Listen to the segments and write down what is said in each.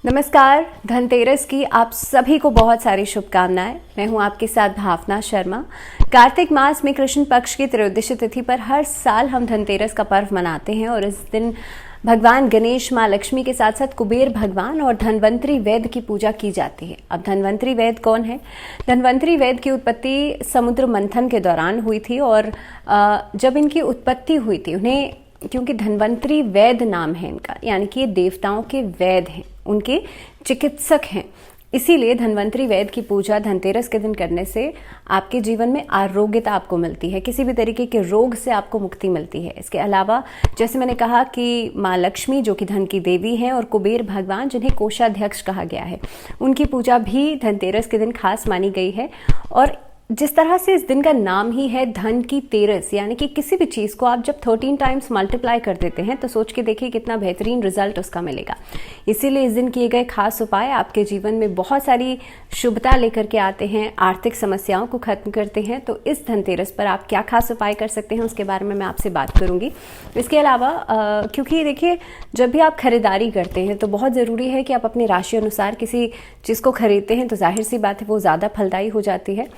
नमस्कार। धनतेरस की आप सभी को बहुत सारी शुभकामनाएं। मैं हूं आपके साथ भावना शर्मा। कार्तिक मास में कृष्ण पक्ष की त्रयोदशी तिथि पर हर साल हम धनतेरस का पर्व मनाते हैं और इस दिन भगवान गणेश, माँ लक्ष्मी के साथ साथ कुबेर भगवान और धन्वंतरी वैद्य की पूजा की जाती है। अब धन्वंतरी वैद्य कौन है? धन्वंतरी वैद्य की उत्पत्ति समुद्र मंथन के दौरान हुई थी और जब इनकी उत्पत्ति हुई थी उन्हें, क्योंकि धन्वंतरी वैद्य नाम है इनका, यानी कि ये देवताओं के वैद्य हैं, उनके चिकित्सक हैं, इसीलिए धन्वंतरी वैद्य की पूजा धनतेरस के दिन करने से आपके जीवन में आरोग्यता आपको मिलती है, किसी भी तरीके के रोग से आपको मुक्ति मिलती है। इसके अलावा जैसे मैंने कहा कि माँ लक्ष्मी जो कि धन की देवी हैं और कुबेर भगवान जिन्हें कोषाध्यक्ष कहा गया है, उनकी पूजा भी धनतेरस के दिन खास मानी गई है। और जिस तरह से इस दिन का नाम ही है धन की तेरस, यानी कि किसी भी चीज़ को आप जब 13 टाइम्स मल्टीप्लाई कर देते हैं तो सोच के देखिए कितना बेहतरीन रिजल्ट उसका मिलेगा। इसीलिए इस दिन किए गए खास उपाय आपके जीवन में बहुत सारी शुभता लेकर के आते हैं, आर्थिक समस्याओं को खत्म करते हैं। तो इस धनतेरस पर आप क्या खास उपाय कर सकते हैं उसके बारे में मैं आपसे बात करूंगी। इसके अलावा क्योंकि देखिए जब भी आप खरीदारी करते हैं तो बहुत ज़रूरी है कि आप अपनी राशि अनुसार किसी चीज़ को खरीदते हैं तो जाहिर सी बात है वो ज़्यादा फलदायी हो जाती है।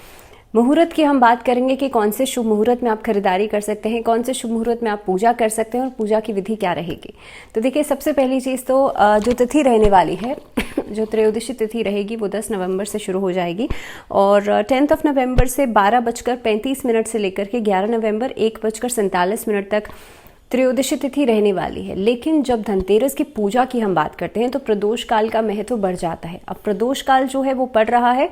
मुहूर्त की हम बात करेंगे कि कौन से शुभ मुहूर्त में आप खरीदारी कर सकते हैं, कौन से शुभ मुहूर्त में आप पूजा कर सकते हैं और पूजा की विधि क्या रहेगी। तो देखिए सबसे पहली चीज़ तो जो तिथि रहने वाली है जो त्रयोदशी तिथि रहेगी वो 10 नवंबर से शुरू हो जाएगी और 10 नवंबर से 12:35 से लेकर के 11 नवंबर 1:47 तक त्रयोदशी तिथि रहने वाली है। लेकिन जब धनतेरस की पूजा की हम बात करते हैं तो प्रदोष काल का महत्व बढ़ जाता है। अब प्रदोष काल जो है वो पड़ रहा है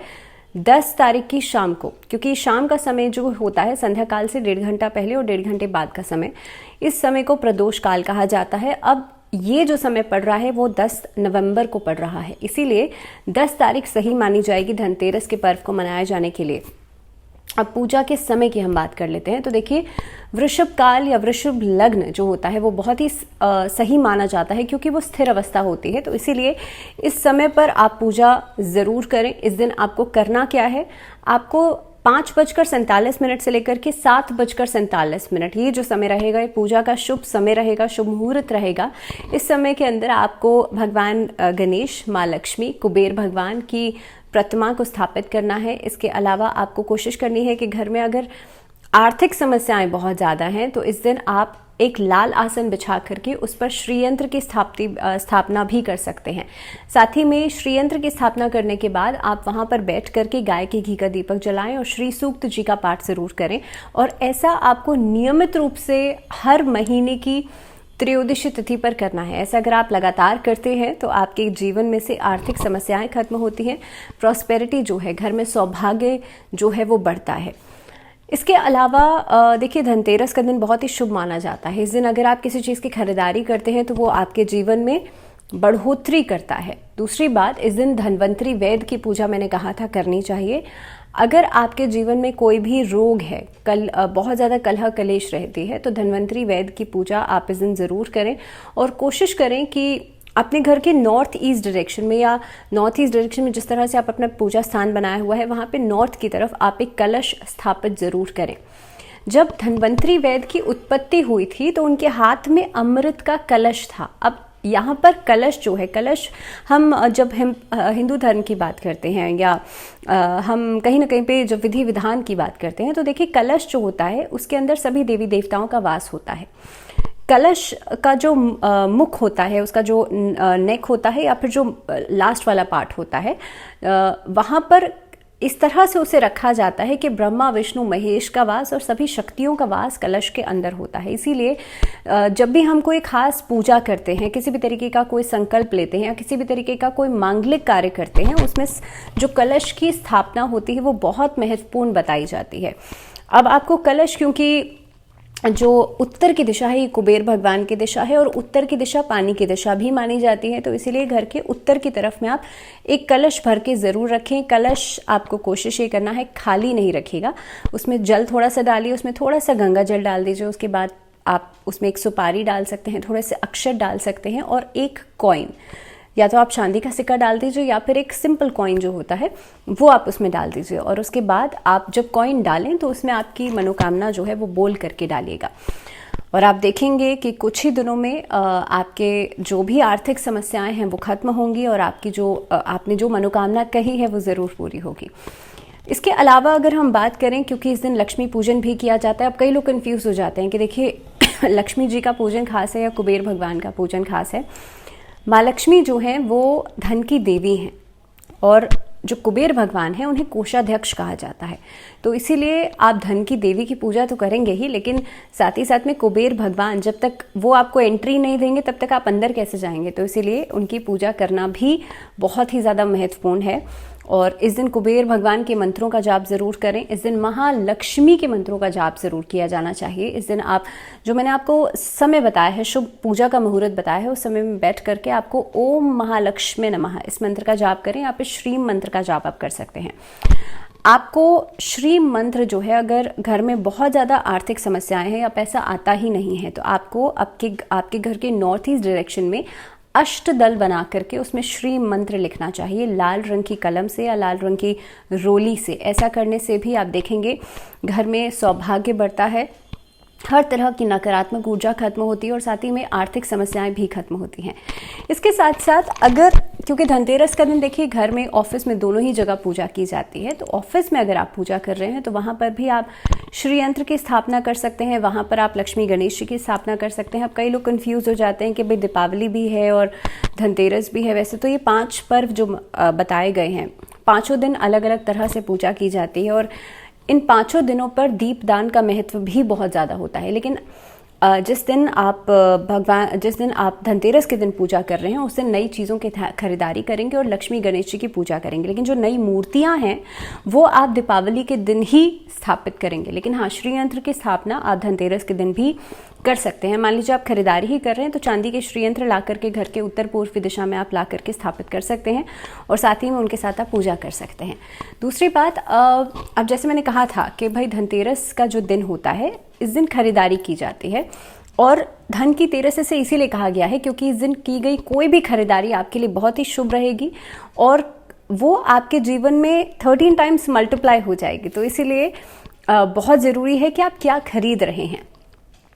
10 तारीख की शाम को, क्योंकि शाम का समय जो होता है संध्या काल से 1.5 घंटा पहले और 1.5 घंटे बाद का समय, इस समय को प्रदोष काल कहा जाता है। अब ये जो समय पड़ रहा है वो 10 नवंबर को पड़ रहा है, इसीलिए 10 तारीख सही मानी जाएगी धनतेरस के पर्व को मनाए जाने के लिए। अब पूजा के समय की हम बात कर लेते हैं। तो देखिए वृषभ काल या वृषभ लग्न जो होता है वो बहुत ही सही माना जाता है, क्योंकि वो स्थिर अवस्था होती है। तो इसीलिए इस समय पर आप पूजा ज़रूर करें। इस दिन आपको करना क्या है, आपको 5:47 से लेकर के 7:47 ये जो समय रहेगा ये पूजा का शुभ समय रहेगा, शुभ मुहूर्त रहेगा। इस समय के अंदर आपको भगवान गणेश, माँ लक्ष्मी, कुबेर भगवान की प्रतिमा को स्थापित करना है। इसके अलावा आपको कोशिश करनी है कि घर में अगर आर्थिक समस्याएं बहुत ज़्यादा हैं तो इस दिन आप एक लाल आसन बिछा करके उस पर श्रीयंत्र की स्थापना भी कर सकते हैं। साथ ही में श्रीयंत्र की स्थापना करने के बाद आप वहां पर बैठ करके गाय के घी का दीपक जलाएं और श्री सूक्त जी का पाठ जरूर करें। और ऐसा आपको नियमित रूप से हर महीने की त्रयोदशी तिथि पर करना है। ऐसा अगर आप लगातार करते हैं तो आपके जीवन में से आर्थिक समस्याएं खत्म होती हैं, प्रॉस्पेरिटी जो है, घर में सौभाग्य जो है वो बढ़ता है। इसके अलावा देखिए धनतेरस का दिन बहुत ही शुभ माना जाता है। इस दिन अगर आप किसी चीज़ की खरीदारी करते हैं तो वो आपके जीवन में बढ़ोतरी करता है। दूसरी बात, इस दिन धन्वंतरी वैद्य की पूजा मैंने कहा था करनी चाहिए। अगर आपके जीवन में कोई भी रोग है, बहुत ज़्यादा कलह कलेश रहती है, तो धन्वंतरी वैद्य की पूजा आप इस दिन ज़रूर करें और कोशिश करें कि अपने घर के नॉर्थ ईस्ट डायरेक्शन में या नॉर्थ ईस्ट डायरेक्शन में जिस तरह से आप अपना पूजा स्थान बनाया हुआ है वहाँ पे नॉर्थ की तरफ आप एक कलश स्थापित जरूर करें। जब धन्वंतरी वैद्य की उत्पत्ति हुई थी तो उनके हाथ में अमृत का कलश था। अब यहाँ पर कलश जो है, कलश हम जब हम हिंदू धर्म की बात करते हैं या हम कहीं ना कहीं पे जब विधि विधान की बात करते हैं तो देखिए कलश जो होता है उसके अंदर सभी देवी देवताओं का वास होता है। कलश का जो मुख होता है, उसका जो नेक होता है या फिर जो लास्ट वाला पार्ट होता है, वहाँ पर इस तरह से उसे रखा जाता है कि ब्रह्मा, विष्णु, महेश का वास और सभी शक्तियों का वास कलश के अंदर होता है। इसीलिए जब भी हम कोई खास पूजा करते हैं, किसी भी तरीके का कोई संकल्प लेते हैं या किसी भी तरीके का कोई मांगलिक कार्य करते हैं, उसमें जो कलश की स्थापना होती है वो बहुत महत्वपूर्ण बताई जाती है। अब आपको कलश, क्योंकि जो उत्तर की दिशा है ये कुबेर भगवान की दिशा है और उत्तर की दिशा पानी की दिशा भी मानी जाती है, तो इसीलिए घर के उत्तर की तरफ में आप एक कलश भर के ज़रूर रखें। कलश आपको कोशिश ये करना है खाली नहीं रखिएगा, उसमें जल थोड़ा सा डालिए, उसमें थोड़ा सा गंगा जल डाल दीजिए। उसके बाद आप उसमें एक सुपारी डाल सकते हैं, थोड़े से अक्षत डाल सकते हैं और एक कॉइन, या तो आप चांदी का सिक्का डाल दीजिए या फिर एक सिंपल कॉइन जो होता है वो आप उसमें डाल दीजिए। और उसके बाद आप जब कॉइन डालें तो उसमें आपकी मनोकामना जो है वो बोल करके डालिएगा। और आप देखेंगे कि कुछ ही दिनों में आपके जो भी आर्थिक समस्याएं हैं वो खत्म होंगी और आपकी आपने जो मनोकामना कही है वो ज़रूर पूरी होगी। इसके अलावा अगर हम बात करें, क्योंकि इस दिन लक्ष्मी पूजन भी किया जाता है, अब कई लोग कंफ्यूज हो जाते हैं कि देखिए लक्ष्मी जी का पूजन खास है या कुबेर भगवान का पूजन खास है। माँ लक्ष्मी जो हैं वो धन की देवी हैं और जो कुबेर भगवान हैं उन्हें कोषाध्यक्ष कहा जाता है। तो इसीलिए आप धन की देवी की पूजा तो करेंगे ही, लेकिन साथ ही साथ में कुबेर भगवान जब तक वो आपको एंट्री नहीं देंगे तब तक आप अंदर कैसे जाएंगे। तो इसीलिए उनकी पूजा करना भी बहुत ही ज़्यादा महत्वपूर्ण है। और इस दिन कुबेर भगवान के मंत्रों का जाप ज़रूर करें। इस दिन महालक्ष्मी के मंत्रों का जाप ज़रूर किया जाना चाहिए। इस दिन आप, जो मैंने आपको समय बताया है, शुभ पूजा का मुहूर्त बताया है, उस समय में बैठ करके आपको ओम महालक्ष्मी नमः इस मंत्र का जाप करें। आप इस श्रीम मंत्र का जाप आप कर सकते हैं। आपको श्रीम मंत्र जो है, अगर घर में बहुत ज़्यादा आर्थिक समस्याएं हैं या पैसा आता ही नहीं है, तो आपको आपके घर के नॉर्थ ईस्ट डायरेक्शन में अष्टदल बना करके उसमें श्री मंत्र लिखना चाहिए, लाल रंग की कलम से या लाल रंग की रोली से। ऐसा करने से भी आप देखेंगे घर में सौभाग्य बढ़ता है, हर तरह की नकारात्मक ऊर्जा खत्म होती है और साथ ही में आर्थिक समस्याएं भी खत्म होती हैं। इसके साथ साथ अगर, क्योंकि धनतेरस का दिन देखिए घर में ऑफिस में दोनों ही जगह पूजा की जाती है, तो ऑफिस में अगर आप पूजा कर रहे हैं तो वहाँ पर भी आप श्री यंत्र की स्थापना कर सकते हैं। वहाँ पर आप लक्ष्मी गणेश जी की स्थापना कर सकते हैं। अब कई लोग कंफ्यूज हो जाते हैं कि भाई दीपावली भी है और धनतेरस भी है। वैसे तो ये 5 पर्व जो बताए गए हैं, पाँचों दिन अलग अलग तरह से पूजा की जाती है और इन 5 दिनों पर दीपदान का महत्व भी बहुत ज़्यादा होता है। लेकिन जिस दिन आप धनतेरस के दिन पूजा कर रहे हैं उस दिन नई चीज़ों की खरीदारी करेंगे और लक्ष्मी गणेश जी की पूजा करेंगे। लेकिन जो नई मूर्तियां हैं वो आप दीपावली के दिन ही स्थापित करेंगे। लेकिन हाँ, श्री यंत्र की स्थापना आप धनतेरस के दिन भी कर सकते हैं। मान लीजिए आप खरीदारी ही कर रहे हैं तो चांदी के श्री यंत्र ला करके घर के उत्तर पूर्वी दिशा में आप ला करके स्थापित कर सकते हैं और साथ ही में उनके साथ आप पूजा कर सकते हैं। दूसरी बात, अब जैसे मैंने कहा था कि भाई धनतेरस का जो दिन होता है इस दिन खरीदारी की जाती है और धन की तेरस से इसीलिए कहा गया है क्योंकि इस दिन की गई कोई भी खरीदारी आपके लिए बहुत ही शुभ रहेगी और वो आपके जीवन में 13 टाइम्स मल्टीप्लाई हो जाएगी। तो इसीलिए बहुत ज़रूरी है कि आप क्या खरीद रहे हैं।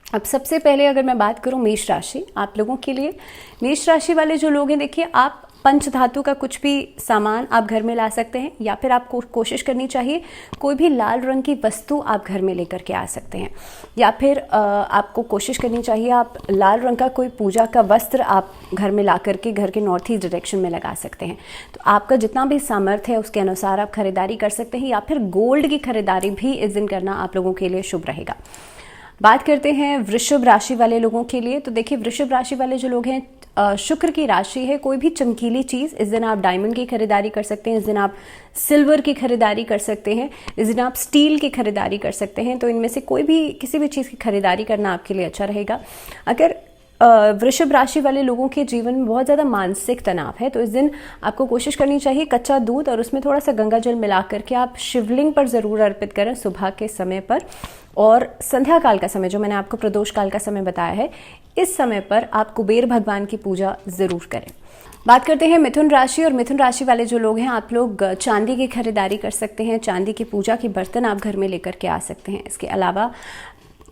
अब सबसे पहले अगर मैं बात करूं मेष राशि, आप लोगों के लिए मेष राशि वाले जो लोग हैं, देखिए आप पंच धातु का कुछ भी सामान आप घर में ला सकते हैं या फिर आपको कोशिश करनी चाहिए कोई भी लाल रंग की वस्तु आप घर में लेकर के आ सकते हैं या फिर आपको कोशिश करनी चाहिए आप लाल रंग का कोई पूजा का वस्त्र आप घर में ला करके घर के नॉर्थ ईस्ट डायरेक्शन में लगा सकते हैं। तो आपका जितना भी सामर्थ्य है उसके अनुसार आप खरीदारी कर सकते हैं या फिर गोल्ड की खरीदारी भी इस दिन करना आप लोगों के लिए शुभ रहेगा। बात करते हैं वृषभ राशि वाले लोगों के लिए। तो देखिए वृषभ राशि वाले जो लोग हैं, शुक्र की राशि है, कोई भी चमकीली चीज़ इस दिन आप डायमंड की खरीदारी कर सकते हैं, इस दिन आप सिल्वर की खरीदारी कर सकते हैं, इस दिन आप स्टील की खरीदारी कर सकते हैं। तो इनमें से कोई भी किसी भी चीज़ की खरीदारी करना आपके लिए अच्छा रहेगा। अगर वृषभ राशि वाले लोगों के जीवन में बहुत ज़्यादा मानसिक तनाव है तो इस दिन आपको कोशिश करनी चाहिए कच्चा दूध और उसमें थोड़ा सा गंगा जल मिला करके आप शिवलिंग पर ज़रूर अर्पित करें सुबह के समय पर, और संध्या काल का समय जो मैंने आपको प्रदोष काल का समय बताया है, इस समय पर आप कुबेर भगवान की पूजा ज़रूर करें। बात करते हैं मिथुन राशि, और मिथुन राशि वाले जो लोग हैं आप लोग चांदी की खरीदारी कर सकते हैं, चांदी की पूजा के बर्तन आप घर में लेकर के आ सकते हैं। इसके अलावा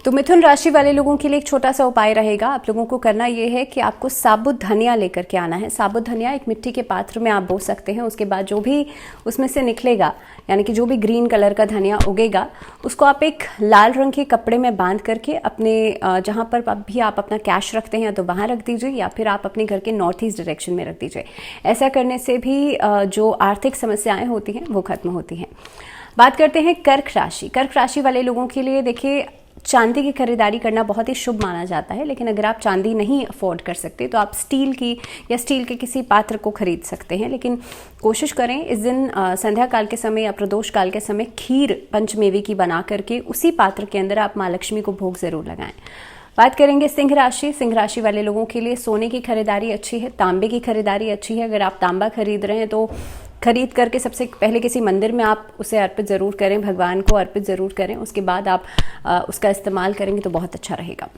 तो मिथुन राशि वाले लोगों के लिए एक छोटा सा उपाय रहेगा, आप लोगों को करना ये है कि आपको साबुत धनिया लेकर के आना है। साबुत धनिया एक मिट्टी के पात्र में आप बो सकते हैं, उसके बाद जो भी उसमें से निकलेगा यानी कि जो भी ग्रीन कलर का धनिया उगेगा उसको आप एक लाल रंग के कपड़े में बांध करके अपने जहाँ पर भी आप अपना कैश रखते हैं तो वहाँ रख दीजिए या फिर आप अपने घर के नॉर्थ ईस्ट डायरेक्शन में रख दीजिए। ऐसा करने से भी जो आर्थिक समस्याएं होती हैं वो खत्म होती हैं। बात करते हैं कर्क राशि। कर्क राशि वाले लोगों के लिए देखिए चांदी की खरीदारी करना बहुत ही शुभ माना जाता है, लेकिन अगर आप चांदी नहीं अफोर्ड कर सकते तो आप स्टील की या स्टील के किसी पात्र को खरीद सकते हैं। लेकिन कोशिश करें इस दिन संध्या काल के समय या प्रदोष काल के समय खीर पंचमेवे की बना करके उसी पात्र के अंदर आप माँ लक्ष्मी को भोग जरूर लगाएं। बात करेंगे सिंह राशि। सिंह राशि वाले लोगों के लिए सोने की खरीदारी अच्छी है, तांबे की खरीदारी अच्छी है। अगर आप तांबा खरीद रहे हैं तो खरीद करके सबसे पहले किसी मंदिर में आप उसे अर्पित ज़रूर करें, भगवान को अर्पित ज़रूर करें, उसके बाद आप उसका इस्तेमाल करेंगे तो बहुत अच्छा रहेगा।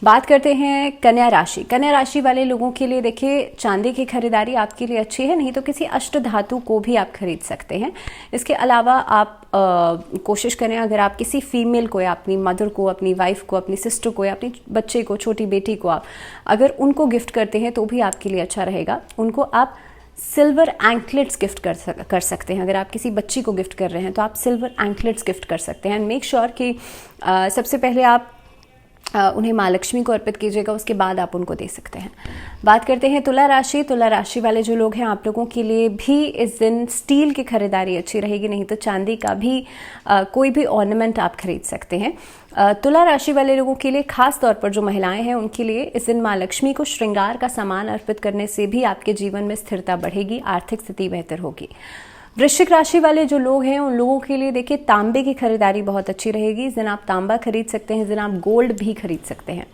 बात करते हैं कन्या राशि। कन्या राशि वाले लोगों के लिए देखिए, चांदी की खरीदारी आपके लिए अच्छी है, नहीं तो किसी अष्ट धातु को भी आप खरीद सकते हैं। इसके अलावा आप कोशिश करें, अगर आप किसी फीमेल को या अपनी मदर को, अपनी वाइफ को, अपनी सिस्टर को या अपनी बच्चे को, छोटी बेटी को आप अगर उनको गिफ्ट करते हैं तो भी आपके लिए अच्छा रहेगा। उनको आप सिल्वर एंकलेट्स गिफ्ट कर सकते हैं। अगर आप किसी बच्ची को गिफ्ट कर रहे हैं तो आप सिल्वर एंकलेट्स गिफ्ट कर सकते हैं। एंड मेक श्योर कि सबसे पहले आप उन्हें माँ लक्ष्मी को अर्पित कीजिएगा, उसके बाद आप उनको दे सकते हैं। बात करते हैं तुला राशि। तुला राशि वाले जो लोग हैं, आप लोगों के लिए भी इस दिन स्टील की खरीदारी अच्छी रहेगी, नहीं तो चांदी का भी कोई भी ऑर्नामेंट आप खरीद सकते हैं। तुला राशि वाले लोगों के लिए खास तौर पर जो महिलाएं हैं उनके लिए इस दिन माँ लक्ष्मी को श्रृंगार का सामान अर्पित करने से भी आपके जीवन में स्थिरता बढ़ेगी, आर्थिक स्थिति बेहतर होगी। वृश्चिक राशि वाले जो लोग हैं उन लोगों के लिए देखिए, तांबे की खरीदारी बहुत अच्छी रहेगी। इस दिन आप तांबा खरीद सकते हैं, इस दिन आप गोल्ड भी खरीद सकते हैं।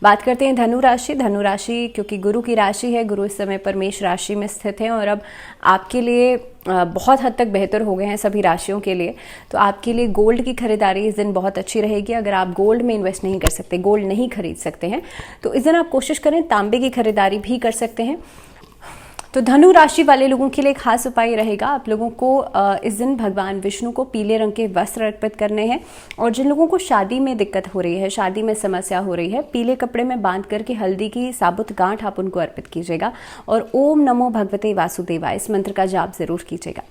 बात करते हैं धनु राशि। धनु राशि क्योंकि गुरु की राशि है, गुरु इस समय पर मेष राशि में स्थित है और अब आपके लिए बहुत हद तक बेहतर हो गए हैं सभी राशियों के लिए। तो आपके लिए गोल्ड की खरीदारी इस दिन बहुत अच्छी रहेगी। अगर आप गोल्ड में इन्वेस्ट नहीं कर सकते, गोल्ड नहीं खरीद सकते हैं, तो इस दिन आप कोशिश करें तांबे की खरीदारी भी कर सकते हैं। तो धनु राशि वाले लोगों के लिए खास उपाय रहेगा, आप लोगों को इस दिन भगवान विष्णु को पीले रंग के वस्त्र अर्पित करने हैं। और जिन लोगों को शादी में दिक्कत हो रही है, शादी में समस्या हो रही है, पीले कपड़े में बांध करके हल्दी की साबुत गांठ आप उनको अर्पित कीजिएगा और ओम नमो भगवते वासुदेवाय इस मंत्र का जाप जरूर कीजिएगा।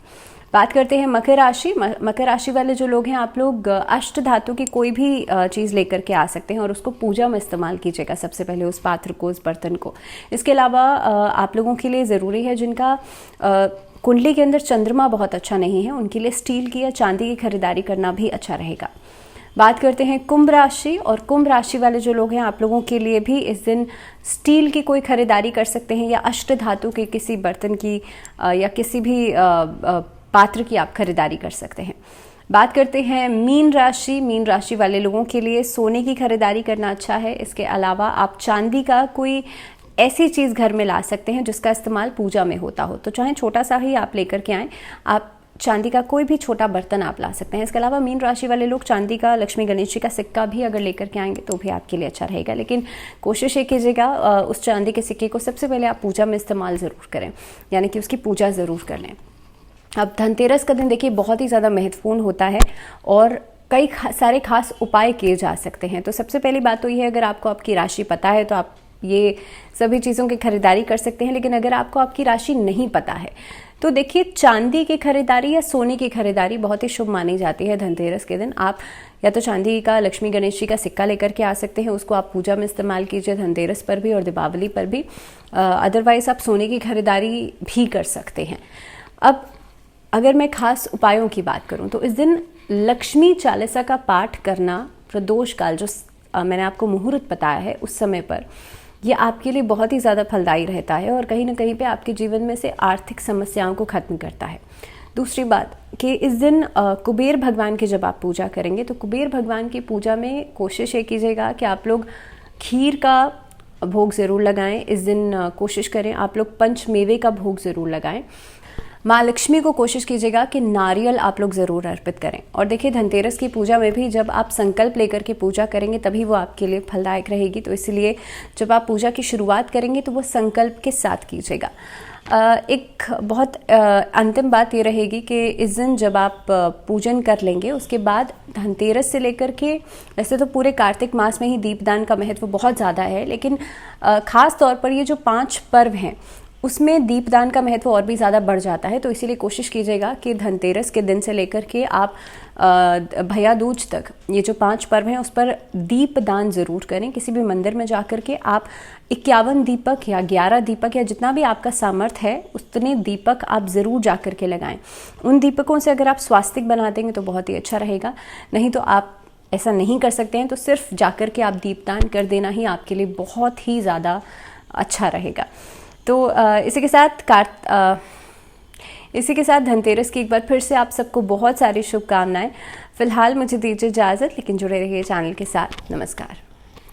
बात करते हैं मकर राशि। मकर राशि वाले जो लोग हैं, आप लोग अष्ट धातु की कोई भी चीज़ लेकर के आ सकते हैं और उसको पूजा में इस्तेमाल कीजिएगा, सबसे पहले उस पात्र को, उस बर्तन को। इसके अलावा आप लोगों के लिए ज़रूरी है, जिनका कुंडली के अंदर चंद्रमा बहुत अच्छा नहीं है, उनके लिए स्टील की या चांदी की खरीदारी करना भी अच्छा रहेगा। बात करते हैं कुंभ राशि। और कुंभ राशि वाले जो लोग हैं, आप लोगों के लिए भी इस दिन स्टील की कोई खरीदारी कर सकते हैं या अष्ट धातु के किसी बर्तन की या किसी भी पात्र की आप खरीदारी कर सकते हैं। बात करते हैं मीन राशि। मीन राशि वाले लोगों के लिए सोने की खरीदारी करना अच्छा है। इसके अलावा आप चांदी का कोई ऐसी चीज़ घर में ला सकते हैं जिसका इस्तेमाल पूजा में होता हो, तो चाहे छोटा सा ही आप लेकर के आएँ, आप चांदी का कोई भी छोटा बर्तन आप ला सकते हैं। इसके अलावा मीन राशि वाले लोग चांदी का लक्ष्मी गणेश जी का सिक्का भी अगर लेकर के आएंगे तो भी आपके लिए अच्छा रहेगा, लेकिन कोशिश ये कीजिएगा उस चांदी के सिक्के को सबसे पहले आप पूजा में इस्तेमाल ज़रूर करें, यानी कि उसकी पूजा ज़रूर कर लें। अब धनतेरस का दिन देखिए बहुत ही ज़्यादा महत्वपूर्ण होता है और कई सारे खास उपाय किए जा सकते हैं। तो सबसे पहली बात तो ये है, अगर आपको आपकी राशि पता है तो आप ये सभी चीज़ों की खरीदारी कर सकते हैं। लेकिन अगर आपको आपकी राशि नहीं पता है तो देखिए, चांदी की खरीदारी या सोने की खरीदारी बहुत ही शुभ मानी जाती है धनतेरस के दिन। आप या तो चांदी का लक्ष्मी गणेश जी का सिक्का लेकर के आ सकते हैं, उसको आप पूजा में इस्तेमाल कीजिए धनतेरस पर भी और दीपावली पर भी। अदरवाइज आप सोने की खरीदारी भी कर सकते हैं। अब अगर मैं खास उपायों की बात करूं तो इस दिन लक्ष्मी चालीसा का पाठ करना प्रदोष काल, जो मैंने आपको मुहूर्त बताया है उस समय पर, ये आपके लिए बहुत ही ज़्यादा फलदायी रहता है और कहीं ना कहीं पे आपके जीवन में से आर्थिक समस्याओं को खत्म करता है। दूसरी बात कि इस दिन कुबेर भगवान की जब आप पूजा करेंगे तो कुबेर भगवान की पूजा में कोशिश ये कीजिएगा कि आप लोग खीर का भोग ज़रूर लगाएं। इस दिन कोशिश करें आप लोग पंचमेवे का भोग ज़रूर लगाएं। माँ लक्ष्मी को कोशिश कीजिएगा कि नारियल आप लोग ज़रूर अर्पित करें। और देखिए, धनतेरस की पूजा में भी जब आप संकल्प लेकर के पूजा करेंगे तभी वो आपके लिए फलदायक रहेगी। तो इसलिए जब आप पूजा की शुरुआत करेंगे तो वो संकल्प के साथ कीजिएगा। एक बहुत अंतिम बात ये रहेगी कि इस दिन जब आप पूजन कर लेंगे उसके बाद धनतेरस से लेकर के, वैसे तो पूरे कार्तिक मास में ही दीपदान का महत्व बहुत ज़्यादा है, लेकिन ख़ास तौर पर ये जो 5 पर्व हैं उसमें दीपदान का महत्व और भी ज़्यादा बढ़ जाता है। तो इसीलिए कोशिश कीजिएगा कि धनतेरस के दिन से लेकर के आप भैया दूज तक ये जो 5 पर्व हैं उस पर दीपदान ज़रूर करें। किसी भी मंदिर में जाकर के आप 51 दीपक या 11 दीपक या जितना भी आपका सामर्थ्य है उतने दीपक आप ज़रूर जाकर के लगाएं। उन दीपकों से अगर आप स्वास्तिक बना देंगे तो बहुत ही अच्छा रहेगा, नहीं तो आप ऐसा नहीं कर सकते हैं तो सिर्फ जाकर के आप दीपदान कर देना ही आपके लिए बहुत ही ज़्यादा अच्छा रहेगा। तो इसी के साथ धनतेरस की एक बार फिर से आप सबको बहुत सारी शुभकामनाएं। फिलहाल मुझे दीजिए इजाज़त, लेकिन जुड़े रहिए चैनल के साथ। नमस्कार।